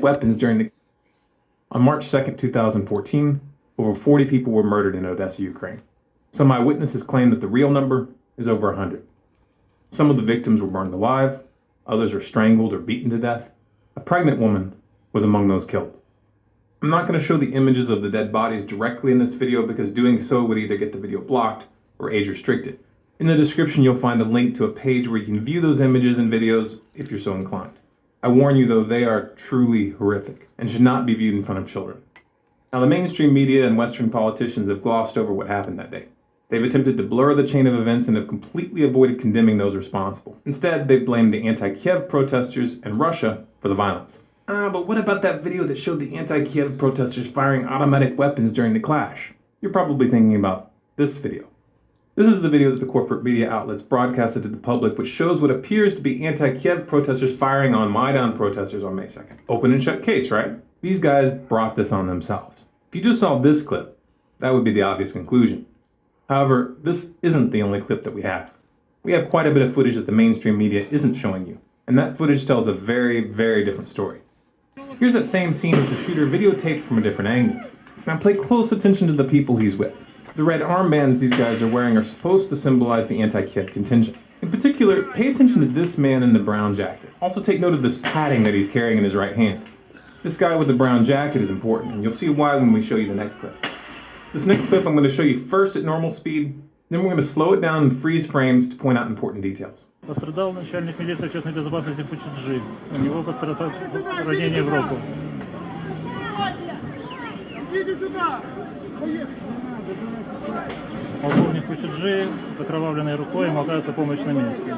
weapons during the... On March 2nd, 2014, over 40 people were murdered in Odessa, Ukraine. Some eyewitnesses claim that the real number is over 100. Some of the victims were burned alive, others were strangled or beaten to death. A pregnant woman was among those killed. I'm not going to show the images of the dead bodies directly in this video because doing so would either get the video blocked or age restricted. In the description you'll find a link to a page where you can view those images and videos if you're so inclined. I warn you though, they are truly horrific and should not be viewed in front of children. Now the mainstream media and Western politicians have glossed over what happened that day. They've attempted to blur the chain of events and have completely avoided condemning those responsible. Instead, they've blamed the anti-Kiev protesters and Russia for the violence. But what about that video that showed the anti-Kiev protesters firing automatic weapons during the clash? You're probably thinking about this video. This is the video that the corporate media outlets broadcasted to the public, which shows what appears to be anti-Kiev protesters firing on Maidan protesters on May 2nd. Open and shut case, right? These guys brought this on themselves. If you just saw this clip, that would be the obvious conclusion. However, this isn't the only clip that we have. We have quite a bit of footage that the mainstream media isn't showing you, and that footage tells a very, very different story. Here's that same scene with the shooter videotaped from a different angle. Now pay close attention to the people he's with. The red armbands these guys are wearing are supposed to symbolize the anti-Kiev contingent. In particular, pay attention to this man in the brown jacket. Also take note of this padding that he's carrying in his right hand. This guy with the brown jacket is important, and you'll see why when we show you the next clip. This next clip I'm going to show you first at normal speed, then we're going to slow it down and freeze frames to point out important details. Пострадал начальник милиции общественной безопасности Фучиджи. У него ранение в руку. Полковник Фучиджи с окровавленной рукой, ему оказывается помощь на месте.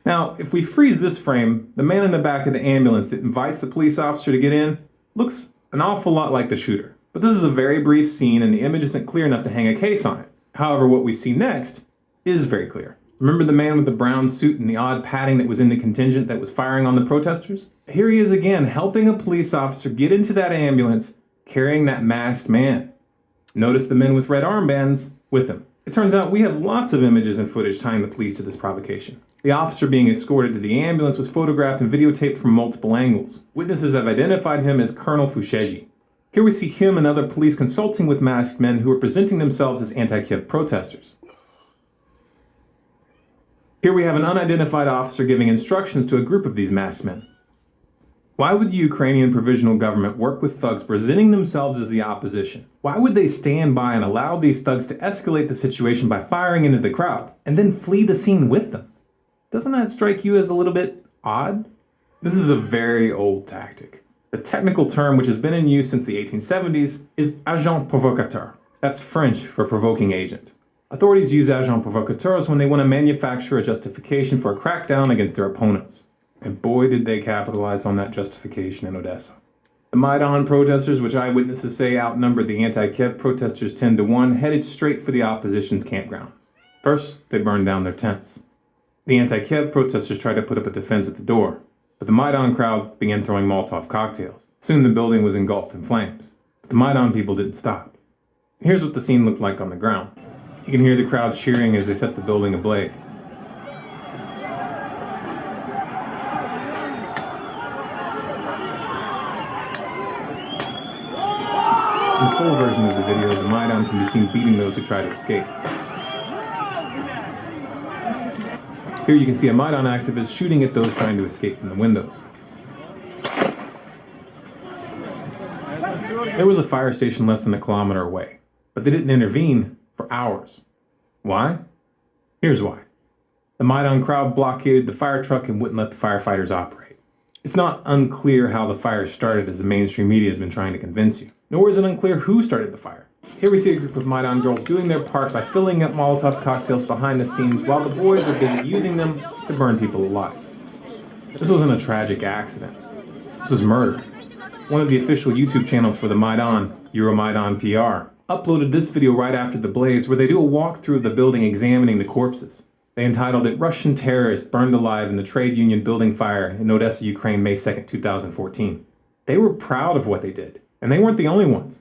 Now, if we freeze this frame, the man in the back of the ambulance that invites the police officer to get in looks an awful lot like the shooter. But this is a very brief scene and the image isn't clear enough to hang a case on it. However, what we see next is very clear. Remember the man with the brown suit and the odd padding that was in the contingent that was firing on the protesters? Here he is again, helping a police officer get into that ambulance, carrying that masked man. Notice the men with red armbands with him. It turns out we have lots of images and footage tying the police to this provocation. The officer being escorted to the ambulance was photographed and videotaped from multiple angles. Witnesses have identified him as Colonel Fusheji. Here we see him and other police consulting with masked men who are presenting themselves as anti-Kiev protesters. Here we have an unidentified officer giving instructions to a group of these masked men. Why would the Ukrainian provisional government work with thugs presenting themselves as the opposition? Why would they stand by and allow these thugs to escalate the situation by firing into the crowd and then flee the scene with them? Doesn't that strike you as a little bit odd? This is a very old tactic. The technical term, which has been in use since the 1870s, is agent provocateur. That's French for provoking agent. Authorities use agent provocateurs when they want to manufacture a justification for a crackdown against their opponents. And boy did they capitalize on that justification in Odessa. The Maidan protesters, which eyewitnesses say outnumbered the anti-Kiev protesters 10-1, headed straight for the opposition's campground. First, they burned down their tents. The anti-Kiev protesters tried to put up a defense at the door, but the Maidan crowd began throwing Molotov cocktails. Soon the building was engulfed in flames, but the Maidan people didn't stop. Here's what the scene looked like on the ground. You can hear the crowd cheering as they set the building ablaze. In the full version of the video, the Maidan can be seen beating those who try to escape. Here you can see a Maidan activist shooting at those trying to escape from the windows. There was a fire station less than a kilometer away, but they didn't intervene for hours. Why? Here's why. The Maidan crowd blockaded the fire truck and wouldn't let the firefighters operate. It's not unclear how the fire started, as the mainstream media has been trying to convince you. Nor is it unclear who started the fire. Here we see a group of Maidan girls doing their part by filling up Molotov cocktails behind the scenes while the boys are busy using them to burn people alive. This wasn't a tragic accident. This was murder. One of the official YouTube channels for the Maidan, Euromaidan PR, uploaded this video right after the blaze where they do a walkthrough of the building examining the corpses. They entitled it "Russian Terrorists Burned Alive in the Trade Union Building Fire in Odessa, Ukraine, May 2nd, 2014. They were proud of what they did, and they weren't the only ones.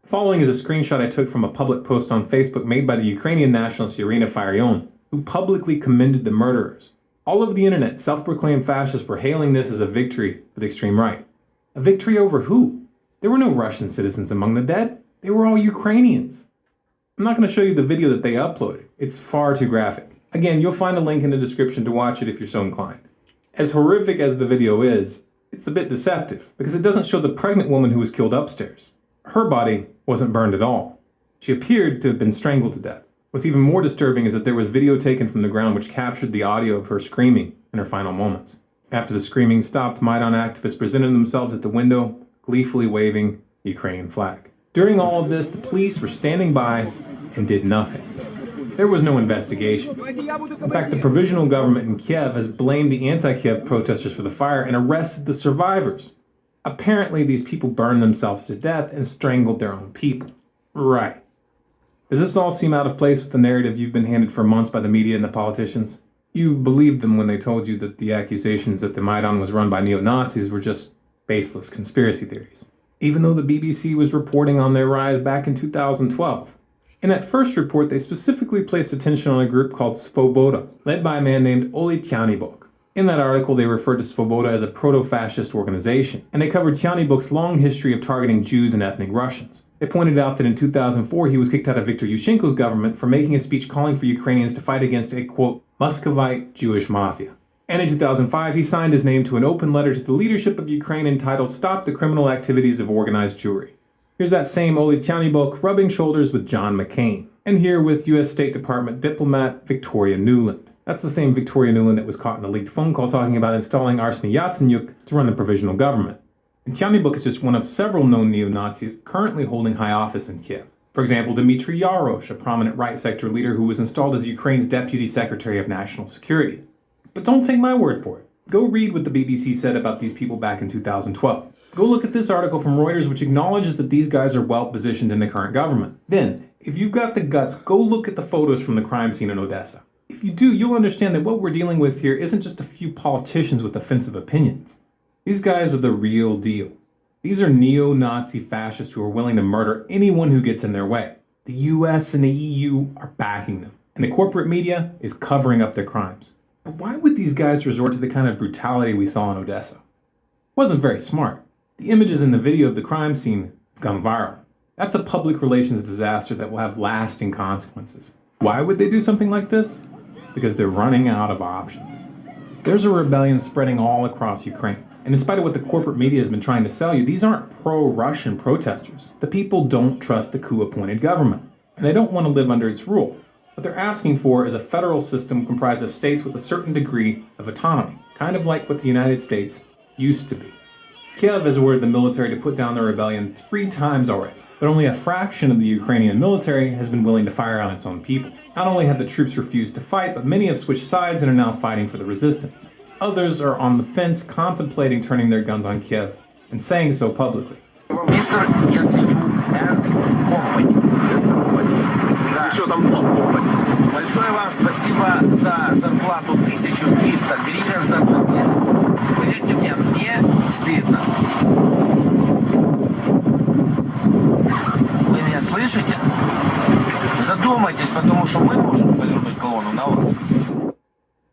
Following is a screenshot I took from a public post on Facebook made by the Ukrainian nationalist Irina Faryon, who publicly commended the murderers. All over the internet, self-proclaimed fascists were hailing this as a victory for the extreme right. A victory over who? There were no Russian citizens among the dead. They were all Ukrainians. I'm not going to show you the video that they uploaded. It's far too graphic. Again, you'll find a link in the description to watch it if you're so inclined. As horrific as the video is, it's a bit deceptive because it doesn't show the pregnant woman who was killed upstairs. Her body wasn't burned at all. She appeared to have been strangled to death. What's even more disturbing is that there was video taken from the ground which captured the audio of her screaming in her final moments. After the screaming stopped, Maidan activists presented themselves at the window, gleefully waving the Ukrainian flag. During all of this, the police were standing by and did nothing. There was no investigation. In fact, the provisional government in Kiev has blamed the anti-Kiev protesters for the fire and arrested the survivors. Apparently, these people burned themselves to death and strangled their own people. Right. Does this all seem out of place with the narrative you've been handed for months by the media and the politicians? You believed them when they told you that the accusations that the Maidan was run by neo-Nazis were just baseless conspiracy theories, even though the BBC was reporting on their rise back in 2012. In that first report, they specifically placed attention on a group called Svoboda, led by a man named Oli Tyanibok. In that article, they referred to Svoboda as a proto-fascist organization, and they covered Tyanibok's long history of targeting Jews and ethnic Russians. They pointed out that in 2004, he was kicked out of Viktor Yushchenko's government for making a speech calling for Ukrainians to fight against a, quote, Muscovite Jewish mafia. And in 2005, he signed his name to an open letter to the leadership of Ukraine entitled Stop the Criminal Activities of Organized Jewry. Here's that same Oli Tyanibok rubbing shoulders with John McCain, and here with U.S. State Department diplomat Victoria Nuland. That's the same Victoria Nuland that was caught in a leaked phone call talking about installing Arseniy Yatsenyuk to run the provisional government. And Tyanibok is just one of several known neo-Nazis currently holding high office in Kiev. For example, Dmitry Yarosh, a prominent right sector leader who was installed as Ukraine's Deputy Secretary of National Security. But don't take my word for it. Go read what the BBC said about these people back in 2012. Go look at this article from Reuters which acknowledges that these guys are well positioned in the current government. Then, if you've got the guts, go look at the photos from the crime scene in Odessa. If you do, you'll understand that what we're dealing with here isn't just a few politicians with offensive opinions. These guys are the real deal. These are neo-Nazi fascists who are willing to murder anyone who gets in their way. The US and the EU are backing them, and the corporate media is covering up their crimes. But why would these guys resort to the kind of brutality we saw in Odessa? It wasn't very smart. The images in the video of the crime scene have gone viral. That's a public relations disaster that will have lasting consequences. Why would they do something like this? Because they're running out of options. There's a rebellion spreading all across Ukraine. And in spite of what the corporate media has been trying to sell you, these aren't pro-Russian protesters. The people don't trust the coup-appointed government, and they don't want to live under its rule. What they're asking for is a federal system comprised of states with a certain degree of autonomy, kind of like what the United States used to be. Kiev has ordered the military to put down the rebellion 3 times already, but only a fraction of the Ukrainian military has been willing to fire on its own people. Not only have the troops refused to fight, but many have switched sides and are now fighting for the resistance. Others are on the fence contemplating turning their guns on Kiev and saying so publicly. Mr. Yatsenyuk and company. Еще там компания. Большое вам спасибо за зарплату 1300 гривен за 2 месяца. Поверьте мне стыдно. Вы меня слышите? Задумайтесь, потому что мы можем повернуть колонну на вас.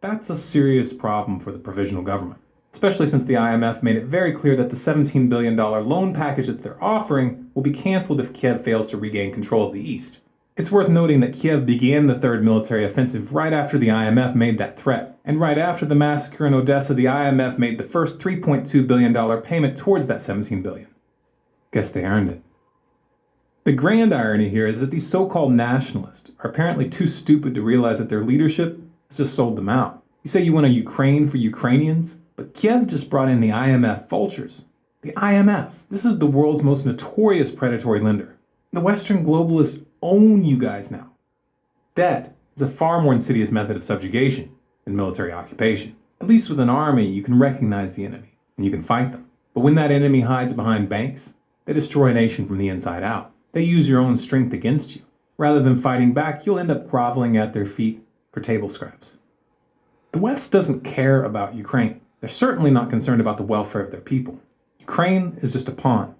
That's a serious problem for the provisional government, especially since the IMF made it very clear that the $17 billion loan package that they're offering will be canceled if Kiev fails to regain control of the East. It's worth noting that Kiev began the third military offensive right after the IMF made that threat, and right after the massacre in Odessa, the IMF made the first $3.2 billion payment towards that $17 billion. Guess they earned it. The grand irony here is that these so-called nationalists are apparently too stupid to realize that their leadership has just sold them out. You say you want a Ukraine for Ukrainians, but Kiev just brought in the IMF vultures. The IMF. This is the world's most notorious predatory lender. The Western globalists own you guys now. Debt is a far more insidious method of subjugation than military occupation. At least with an army, you can recognize the enemy, and you can fight them. But when that enemy hides behind banks, they destroy a nation from the inside out. They use your own strength against you. Rather than fighting back, you'll end up groveling at their feet for table scraps. The West doesn't care about Ukraine. They're certainly not concerned about the welfare of their people. Ukraine is just a pawn.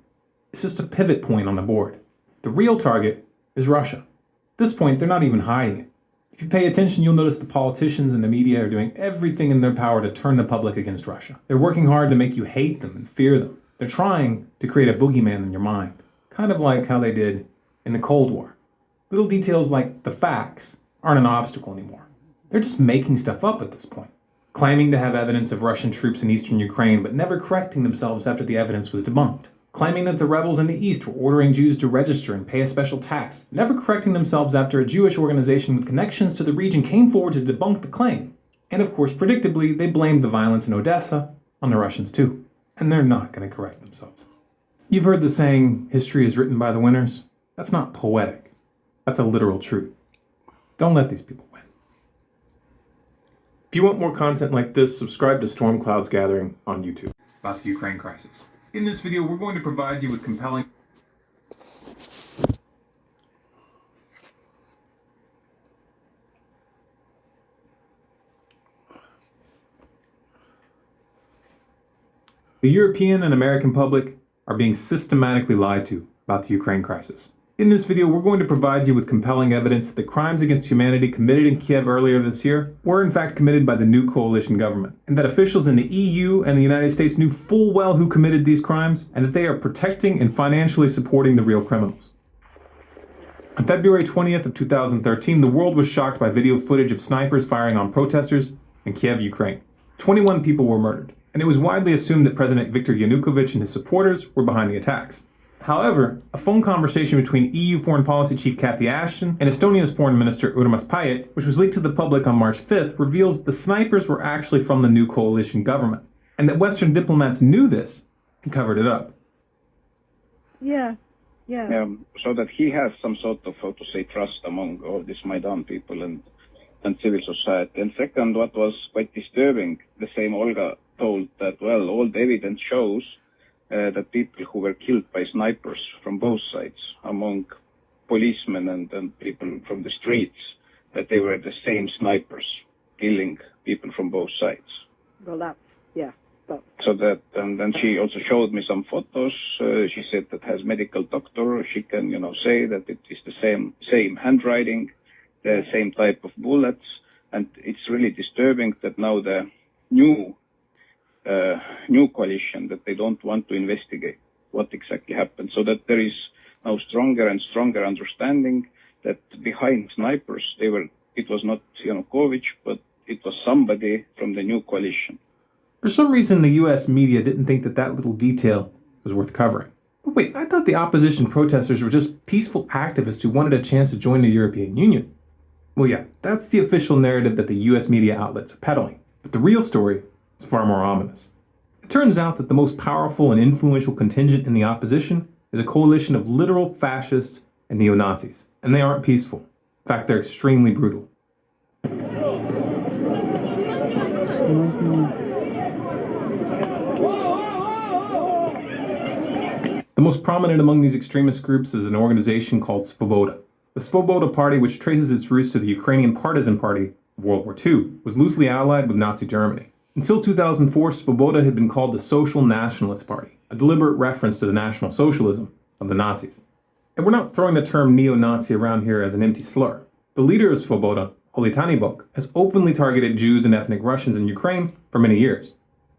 It's just a pivot point on the board. The real target is Russia. At this point, they're not even hiding it. If you pay attention, you'll notice the politicians and the media are doing everything in their power to turn the public against Russia. They're working hard to make you hate them and fear them. They're trying to create a boogeyman in your mind, kind of like how they did in the Cold War. Little details like the facts aren't an obstacle anymore. They're just making stuff up at this point, claiming to have evidence of Russian troops in eastern Ukraine, but never correcting themselves after the evidence was debunked. Claiming that the rebels in the east were ordering Jews to register and pay a special tax, never correcting themselves after a Jewish organization with connections to the region came forward to debunk the claim. And of course, predictably, they blamed the violence in Odessa on the Russians too. And they're not going to correct themselves. You've heard the saying, history is written by the winners. That's not poetic. That's a literal truth. Don't let these people win. If you want more content like this, subscribe to Storm Clouds Gathering on YouTube about the Ukraine crisis. In this video, we're going to provide you with compelling... The European and American public are being systematically lied to about the Ukraine crisis. In this video, we're going to provide you with compelling evidence that the crimes against humanity committed in Kiev earlier this year were in fact committed by the new coalition government, and that officials in the EU and the United States knew full well who committed these crimes, and that they are protecting and financially supporting the real criminals. On February 20th of 2013, the world was shocked by video footage of snipers firing on protesters in Kiev, Ukraine. 21 people were murdered, and it was widely assumed that President Viktor Yanukovych and his supporters were behind the attacks. However, a phone conversation between EU Foreign Policy Chief Cathy Ashton and Estonia's Foreign Minister Urmas Paet, which was leaked to the public on March 5th, reveals the snipers were actually from the new coalition government, and that Western diplomats knew this and covered it up. Yeah. So that he has some sort of, how to say, trust among all these Maidan people and civil society. And second, what was quite disturbing, the same Olga told that, well, all the evidence shows that people who were killed by snipers from both sides, among policemen and people from the streets, that they were the same snipers killing people from both sides. Well, that's, yeah. So that, and then she also showed me some photos. She said that has medical doctor. She can, say that it is the same handwriting, the same type of bullets. And it's really disturbing that now the new coalition, that they don't want to investigate what exactly happened. So that there is now stronger and stronger understanding that behind snipers, it was not Yanukovych, but it was somebody from the new coalition. For some reason, the US media didn't think that little detail was worth covering. But wait, I thought the opposition protesters were just peaceful activists who wanted a chance to join the European Union. Well, yeah, that's the official narrative that the US media outlets are peddling. But the real story is far more ominous. It turns out that the most powerful and influential contingent in the opposition is a coalition of literal fascists and neo-Nazis. And they aren't peaceful. In fact, they're extremely brutal. The most prominent among these extremist groups is an organization called Svoboda. The Svoboda Party, which traces its roots to the Ukrainian Partisan Party of World War II, was loosely allied with Nazi Germany. Until 2004, Svoboda had been called the Social Nationalist Party, a deliberate reference to the National Socialism of the Nazis. And we're not throwing the term neo-Nazi around here as an empty slur. The leader of Svoboda, Oleg Tanibok, has openly targeted Jews and ethnic Russians in Ukraine for many years.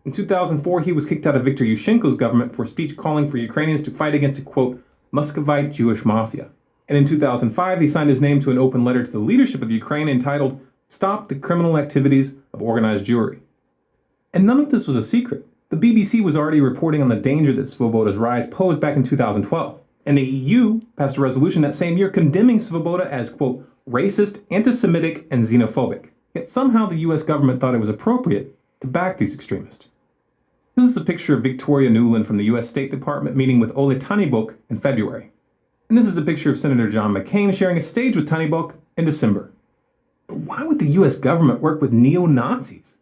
In 2004, he was kicked out of Viktor Yushchenko's government for a speech calling for Ukrainians to fight against a, quote, Muscovite Jewish mafia. And in 2005, he signed his name to an open letter to the leadership of Ukraine entitled, Stop the Criminal Activities of Organized Jewry. And none of this was a secret. The BBC was already reporting on the danger that Svoboda's rise posed back in 2012. And the EU passed a resolution that same year condemning Svoboda as, quote, racist, anti-Semitic, and xenophobic. Yet somehow the US government thought it was appropriate to back these extremists. This is a picture of Victoria Nuland from the US State Department meeting with Oleg Tanibok in February. And this is a picture of Senator John McCain sharing a stage with Tanibok in December. But why would the US government work with neo-Nazis?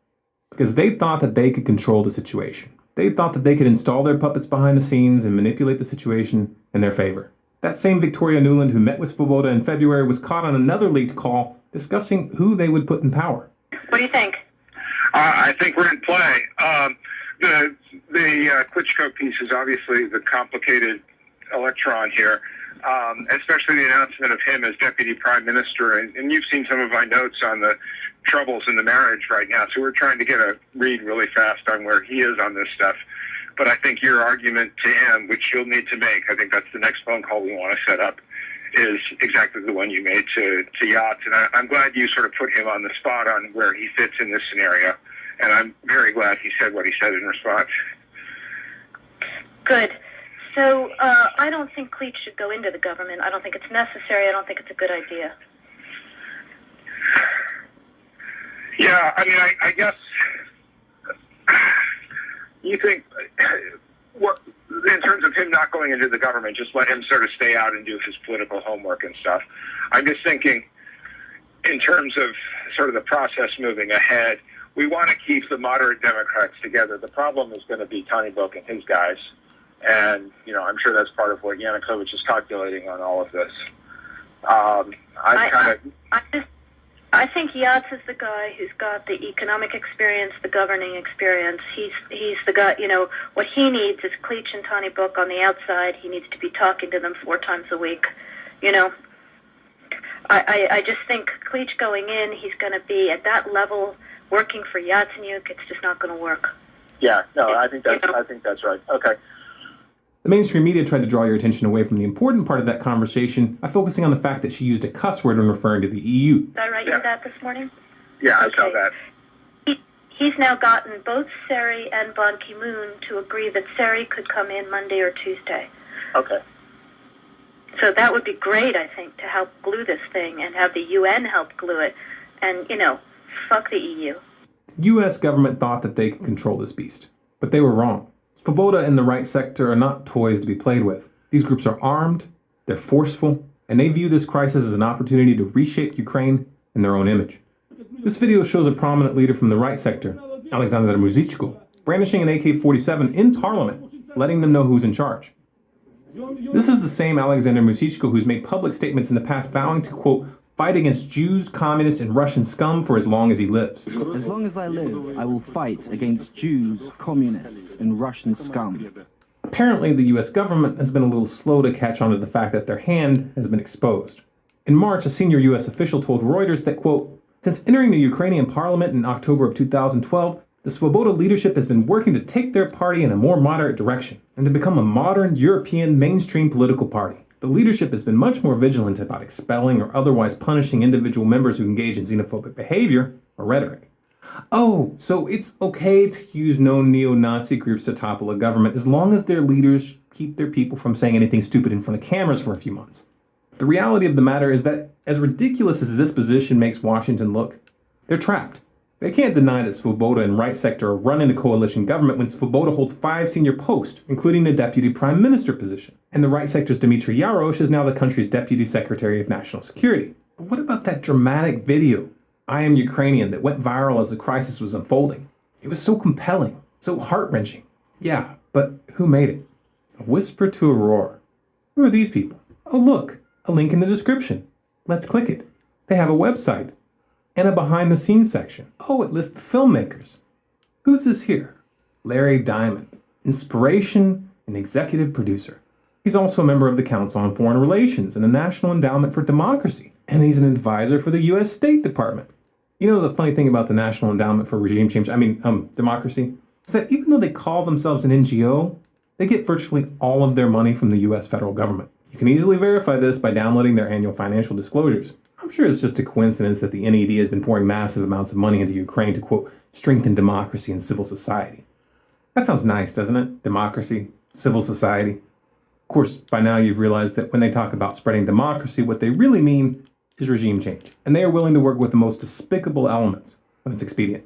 Because they thought that they could control the situation. They thought that they could install their puppets behind the scenes and manipulate the situation in their favor. That same Victoria Nuland who met with Svoboda in February was caught on another leaked call discussing who they would put in power. What do you think? I think we're in play. The Klitschko piece is obviously the complicated electron here. especially the announcement of him as deputy prime minister. And you've seen some of my notes on the troubles in the marriage right now. So we're trying to get a read really fast on where he is on this stuff. But I think your argument to him, which you'll need to make, I think that's the next phone call we want to set up, is exactly the one you made to Yachts. And I'm glad you sort of put him on the spot on where he fits in this scenario. And I'm very glad he said what he said in response. Good. So I don't think Cleach should go into the government. I don't think it's necessary. I don't think it's a good idea. Yeah, I mean, I guess you think, what in terms of him not going into the government, just let him sort of stay out and do his political homework and stuff. I'm just thinking in terms of sort of the process moving ahead, we want to keep the moderate Democrats together. The problem is going to be Tony Book and his guys. And, you know, I'm sure that's part of what Yanukovych is calculating on all of this. I think Yachts is the guy who's got the economic experience, the governing experience. He's the guy, you know, what he needs is Cleach and Tony Book on the outside. He needs to be talking to them 4 times a week, you know. I just think Cleach going in, he's going to be at that level working for Yatsenyuk. It's just not going to work. Yeah, no, I think that's right. Okay. The mainstream media tried to draw your attention away from the important part of that conversation by focusing on the fact that she used a cuss word when referring to the EU. Did I write you that this morning? Yeah, okay. I saw that. He's now gotten both Sari and Ban Ki-moon to agree that Sari could come in Monday or Tuesday. Okay. So that would be great, I think, to help glue this thing and have the UN help glue it. And, you know, fuck the EU. The U.S. government thought that they could control this beast, but they were wrong. Svoboda and the right sector are not toys to be played with. These groups are armed, they're forceful, and they view this crisis as an opportunity to reshape Ukraine in their own image. This video shows a prominent leader from the right sector, Alexander Muzychko, brandishing an AK-47 in parliament, letting them know who's in charge. This is the same Alexander Muzychko who's made public statements in the past vowing to, quote, fight against Jews, communists, and Russian scum for as long as he lives. As long as I live, I will fight against Jews, communists, and Russian scum. Apparently, the U.S. government has been a little slow to catch on to the fact that their hand has been exposed. In March, a senior U.S. official told Reuters that, quote, since entering the Ukrainian parliament in October of 2012, the Svoboda leadership has been working to take their party in a more moderate direction and to become a modern European mainstream political party. The leadership has been much more vigilant about expelling or otherwise punishing individual members who engage in xenophobic behavior or rhetoric. Oh, so it's okay to use known neo-Nazi groups to topple a government as long as their leaders keep their people from saying anything stupid in front of cameras for a few months. The reality of the matter is that, as ridiculous as this position makes Washington look, they're trapped. They can't deny that Svoboda and right sector are running the coalition government when Svoboda holds 5 senior posts, including the deputy prime minister position. And the right sector's Dmitry Yarosh is now the country's deputy secretary of national security. But what about that dramatic video, I Am Ukrainian, that went viral as the crisis was unfolding? It was so compelling, so heart-wrenching. Yeah, but who made it? A whisper to a roar. Who are these people? Oh look, a link in the description. Let's click it. They have a website. And a behind-the-scenes section. Oh, it lists the filmmakers. Who's this here? Larry Diamond, inspiration and executive producer. He's also a member of the Council on Foreign Relations and the National Endowment for Democracy. And he's an advisor for the U.S. State Department. You know the funny thing about the National Endowment for Democracy? Is that even though they call themselves an NGO, they get virtually all of their money from the U.S. federal government. You can easily verify this by downloading their annual financial disclosures. I'm sure it's just a coincidence that the NED has been pouring massive amounts of money into Ukraine to, quote, strengthen democracy and civil society. That sounds nice, doesn't it? Democracy, civil society. Of course, by now you've realized that when they talk about spreading democracy, what they really mean is regime change. And they are willing to work with the most despicable elements when it's expedient.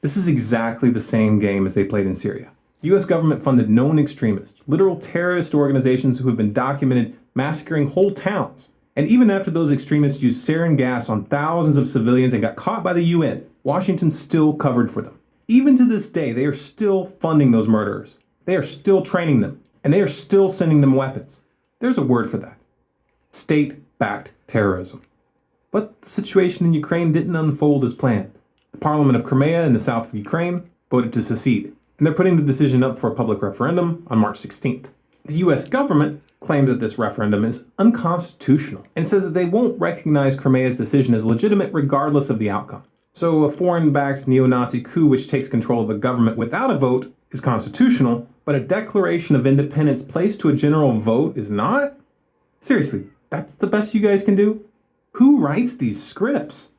This is exactly the same game as they played in Syria. The U.S. government funded known extremists, literal terrorist organizations who have been documented massacring whole towns. And even after those extremists used sarin gas on thousands of civilians and got caught by the UN, Washington still covered for them. Even to this day, they are still funding those murderers. They are still training them. And they are still sending them weapons. There's a word for that. State-backed terrorism. But the situation in Ukraine didn't unfold as planned. The Parliament of Crimea in the south of Ukraine voted to secede. And they're putting the decision up for a public referendum on March 16th. The U.S. government claims that this referendum is unconstitutional and says that they won't recognize Crimea's decision as legitimate regardless of the outcome. So a foreign-backed neo-Nazi coup which takes control of the government without a vote is constitutional, but a declaration of independence placed to a general vote is not? Seriously, that's the best you guys can do? Who writes these scripts?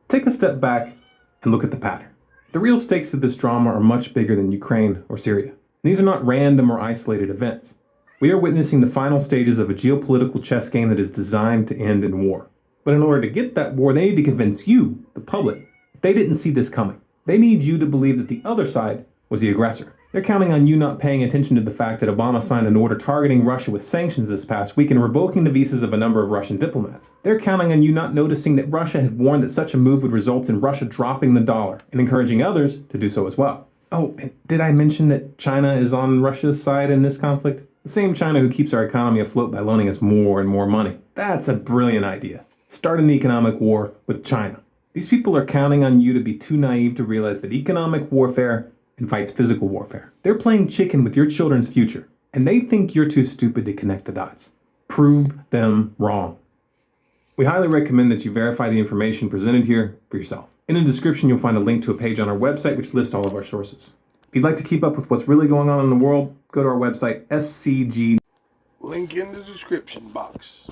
Take a step back and look at the pattern. The real stakes of this drama are much bigger than Ukraine or Syria. These are not random or isolated events. We are witnessing the final stages of a geopolitical chess game that is designed to end in war. But in order to get that war, they need to convince you, the public, they didn't see this coming. They need you to believe that the other side was the aggressor. They're counting on you not paying attention to the fact that Obama signed an order targeting Russia with sanctions this past week and revoking the visas of a number of Russian diplomats. They're counting on you not noticing that Russia had warned that such a move would result in Russia dropping the dollar and encouraging others to do so as well. Oh, and did I mention that China is on Russia's side in this conflict? The same China who keeps our economy afloat by loaning us more and more money. That's a brilliant idea. Start an economic war with China. These people are counting on you to be too naive to realize that economic warfare invites physical warfare. They're playing chicken with your children's future, and they think you're too stupid to connect the dots. Prove them wrong. We highly recommend that you verify the information presented here for yourself. In the description, you'll find a link to a page on our website which lists all of our sources. If you'd like to keep up with what's really going on in the world, go to our website, SCG. Link in the description box.